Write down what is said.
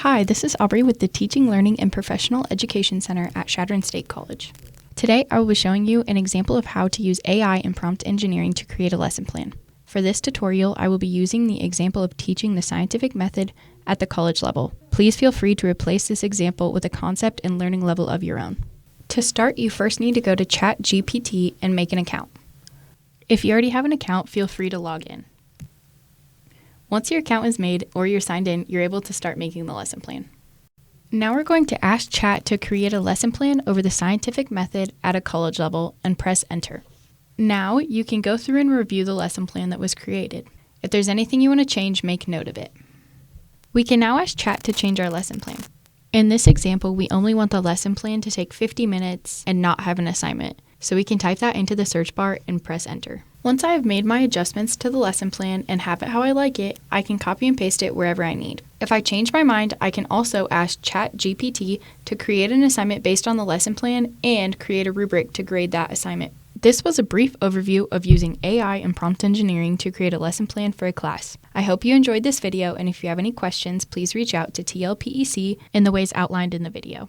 Hi, this is Aubrey with the Teaching, Learning, and Professional Education Center at Chadron State College. Today, I will be showing you an example of how to use AI and prompt engineering to create a lesson plan. For this tutorial, I will be using the example of teaching the scientific method at the college level. Please feel free to replace this example with a concept and learning level of your own. To start, you first need to go to ChatGPT and make an account. If you already have an account, feel free to log in. Once your account is made or you're signed in, you're able to start making the lesson plan. Now we're going to ask Chat to create a lesson plan over the scientific method at a college level and press enter. Now you can go through and review the lesson plan that was created. If there's anything you want to change, make note of it. We can now ask Chat to change our lesson plan. In this example, we only want the lesson plan to take 50 minutes and not have an assignment, so we can type that into the search bar and press enter. Once I have made my adjustments to the lesson plan and have it how I like it, I can copy and paste it wherever I need. If I change my mind, I can also ask ChatGPT to create an assignment based on the lesson plan and create a rubric to grade that assignment. This was a brief overview of using AI and prompt engineering to create a lesson plan for a class. I hope you enjoyed this video, and if you have any questions, please reach out to TLPEC in the ways outlined in the video.